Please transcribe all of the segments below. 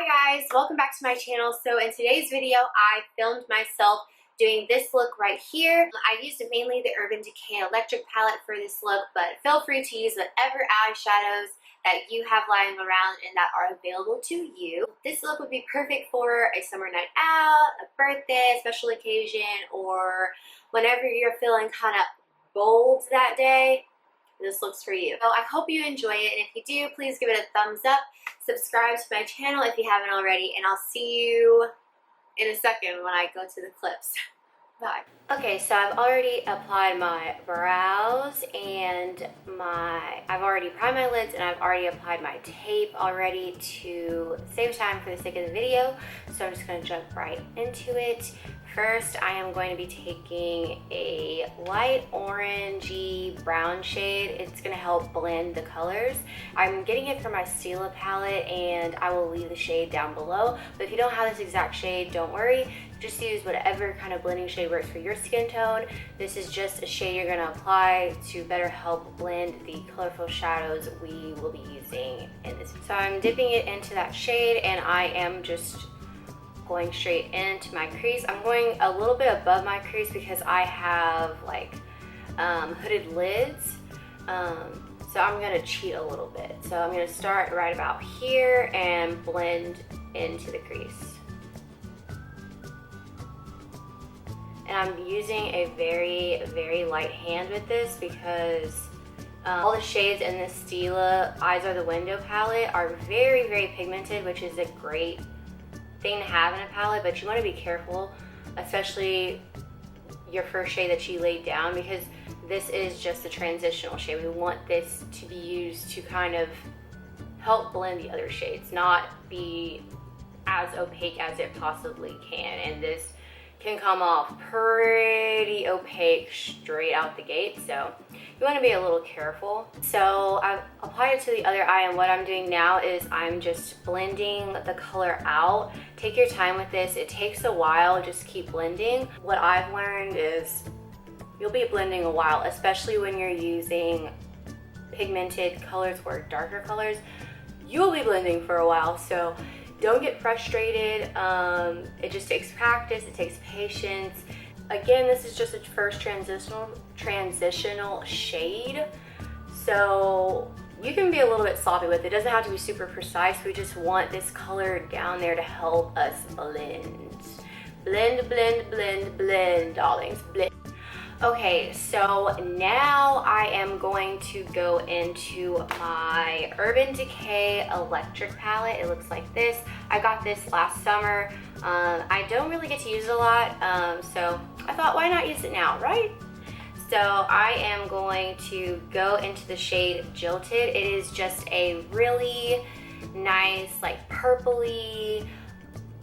Hi guys, welcome back to my channel. So in today's video, I filmed myself doing this look right here. I used mainly the Urban Decay Electric palette for this look, but feel free to use whatever eyeshadows that you have lying around and that are available to you. This look would be perfect for a summer night out, a birthday, a special occasion, or whenever you're feeling kind of bold that day. This looks for you. So I hope you enjoy it, and if you do, please give it a thumbs up. Subscribe to my channel if you haven't already, and I'll see you in a second when I go to the clips. Bye. Okay, so I've already applied my brows and I've already primed my lids, and I've already applied my tape already to save time for the sake of the video. So I'm just going to jump right into it. First, I am going to be taking a light orangey brown shade. It's going to help blend the colors. I'm getting it from my Stila palette, and I will leave the shade down below. But if you don't have this exact shade, don't worry. Just use whatever kind of blending shade works for your skin tone. This is just a shade you're going to apply to better help blend the colorful shadows we will be using in this. So I'm dipping it into that shade, and I am just going straight into my crease. I'm going a little bit above my crease because I have like hooded lids. So I'm gonna cheat a little bit. So I'm gonna start right about here and blend into the crease. And I'm using a very, very light hand with this because all the shades in this Stila Eyes Are the Window palette are very, very pigmented, which is a great thing to have in a palette, but you want to be careful, especially your first shade that you laid down, because this is just a transitional shade. We want this to be used to kind of help blend the other shades, not be as opaque as it possibly can, and this can come off pretty opaque straight out the gate, so you want to be a little careful. So I've applied it to the other eye, and what I'm doing now is I'm just blending the color out. Take your time with this. It takes a while. Just keep blending. What I've learned is you'll be blending a while, especially when you're using pigmented colors or darker colors. You'll be blending for a while, so don't get frustrated. It just takes practice, it takes patience. Again, this is just a first transitional shade, so you can be a little bit sloppy with it. It doesn't have to be super precise. We just want this color down there to help us blend. Blend, blend, blend, blend, darlings, blend. Okay, so now I am going to go into my Urban Decay Electric palette. It looks like this. I got this last summer. I don't really get to use it a lot, so I thought, why not use it now, right? So I am going to go into the shade Jilted. It is just a really nice, like purpley,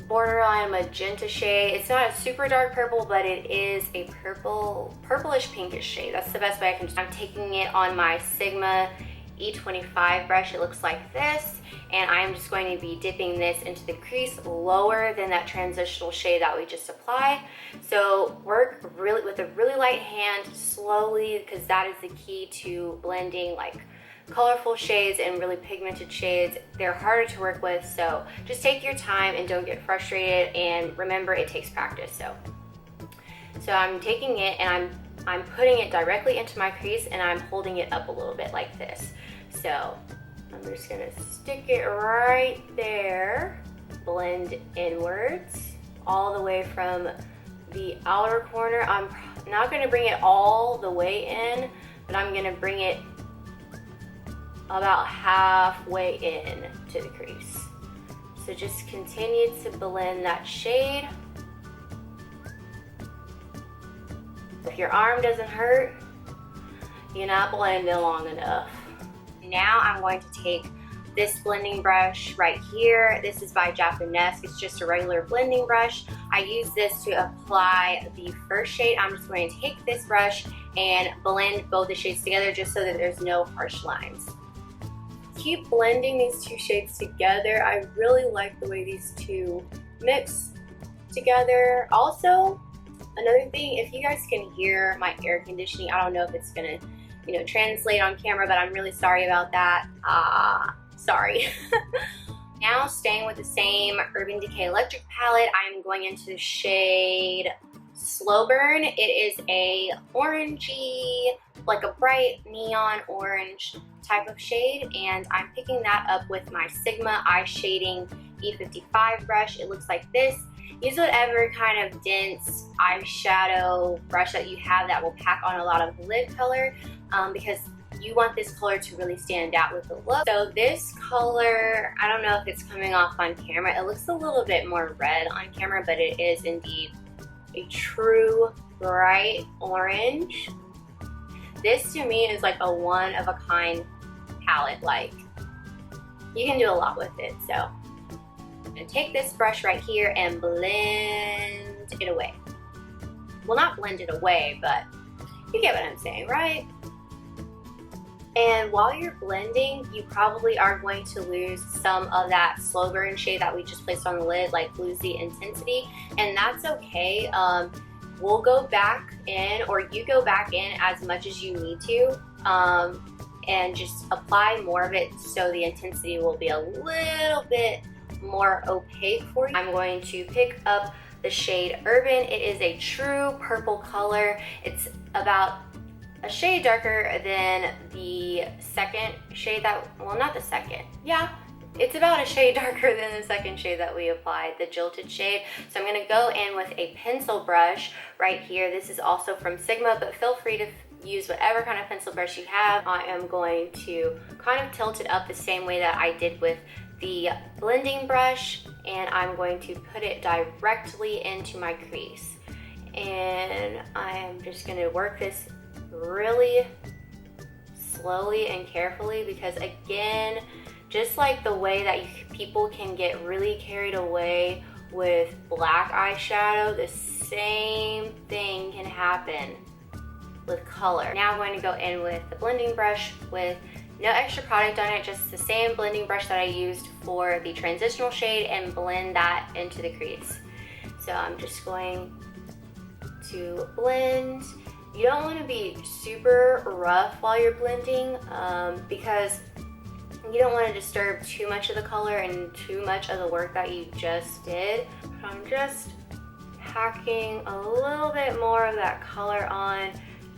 borderline magenta shade. It's not a super dark purple, but it is a purplish pinkish shade. That's the best way I can. I'm taking it on my Sigma E25 brush. It looks like this, and I'm just going to be dipping this into the crease lower than that transitional shade that we just applied. So work really with a really light hand, slowly, because that is the key to blending like colorful shades and really pigmented shades. They're harder to work with, so just take your time and don't get frustrated, and remember, it takes practice. So I'm taking it and I'm putting it directly into my crease, and I'm holding it up a little bit like this. So I'm just gonna stick it right there, blend inwards all the way from the outer corner. I'm not gonna bring it all the way in, but I'm gonna bring it about halfway in to the crease. So just continue to blend that shade. If your arm doesn't hurt, you're not blending long enough. Now I'm going to take this blending brush right here. This is by Japanese. It's just a regular blending brush. I use this to apply the first shade. I'm just going to take this brush and blend both the shades together just so that there's no harsh lines. Keep blending these two shades together. I really like the way these two mix together. Also, another thing, if you guys can hear my air conditioning, I don't know if it's gonna, translate on camera, but I'm really sorry about that. Sorry. Now, staying with the same Urban Decay Electric palette, I'm going into the shade Slowburn. It is a orangey, like a bright neon orange type of shade, and I'm picking that up with my Sigma Eye Shading E55 brush. It looks like this. Use whatever kind of dense eyeshadow brush that you have that will pack on a lot of lid color, because you want this color to really stand out with the look. So this color, I don't know if it's coming off on camera. It looks a little bit more red on camera, but it is indeed a true bright orange. This to me is like a one-of-a-kind palette. Like, you can do a lot with it. So I'm gonna take this brush right here and blend it away. Well, not blend it away, but you get what I'm saying, right? And while you're blending, you probably are going to lose some of that slow burn shade that we just placed on the lid, like lose the intensity, and that's okay. We'll go back in, or you go back in as much as you need to, and just apply more of it so the intensity will be a little bit more opaque for you. I'm going to pick up the shade Urban. It is a true purple color. It's about a shade darker than the second shade that, well, not the second, yeah, it's about a shade darker than the second shade that we applied, the Jilted shade. So I'm gonna go in with a pencil brush right here. This is also from Sigma, but feel free to use whatever kind of pencil brush you have. I am going to kind of tilt it up the same way that I did with the blending brush, and I'm going to put it directly into my crease. And I am just gonna work this really slowly and carefully, because again, just like the way that people can get really carried away with black eyeshadow, the same thing can happen with color. Now I'm going to go in with the blending brush with no extra product on it, just the same blending brush that I used for the transitional shade, and blend that into the crease. So I'm just going to blend. You don't want to be super rough while you're blending, because you don't want to disturb too much of the color and too much of the work that you just did. But I'm just packing a little bit more of that color on,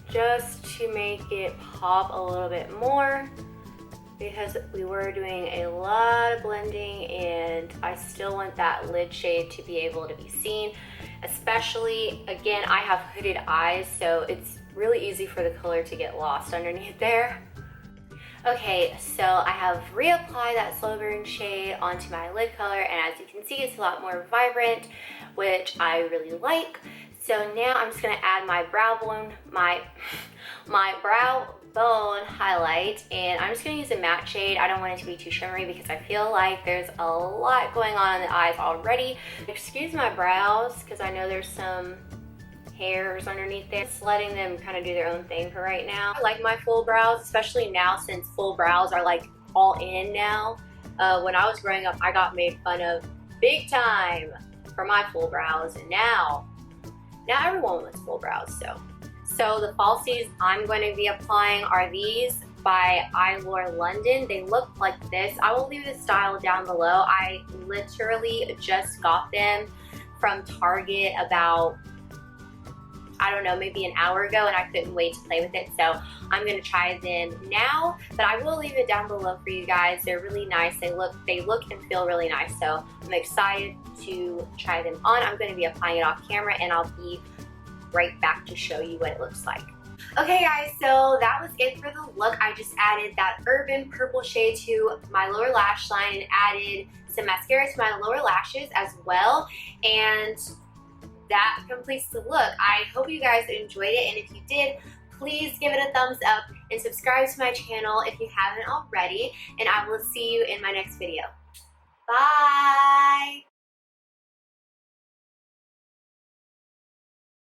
just to make it pop a little bit more, because we were doing a lot of blending and I still want that lid shade to be able to be seen. Especially, again, I have hooded eyes, so it's really easy for the color to get lost underneath there. Okay, so I have reapplied that slow burn shade onto my lid color, and as you can see, it's a lot more vibrant, which I really like. So now I'm just gonna add my brow bone, my brow bone highlight, and I'm just gonna use a matte shade. I don't want it to be too shimmery because I feel like there's a lot going on in the eyes already. Excuse my brows, because I know there's some hairs underneath there. Just letting them kind of do their own thing for right now. I like my full brows, especially now since full brows are like all in now. When I was growing up, I got made fun of big time for my full brows, and now everyone wants full brows. So the falsies I'm going to be applying are these by Eyelure London. They look like this. I will leave the style down below. I literally just got them from Target about, I don't know, maybe an hour ago, and I couldn't wait to play with it. So I'm gonna try them now, but I will leave it down below for you guys. They're really nice. They look and feel really nice. So I'm excited to try them on. I'm gonna be applying it off camera, and I'll be right back to show you what it looks like. Okay guys, so that was it for the look. I just added that Urban purple shade to my lower lash line and added some mascara to my lower lashes as well. And that completes the look. I hope you guys enjoyed it, and if you did, please give it a thumbs up and subscribe to my channel if you haven't already, and I will see you in my next video. Bye!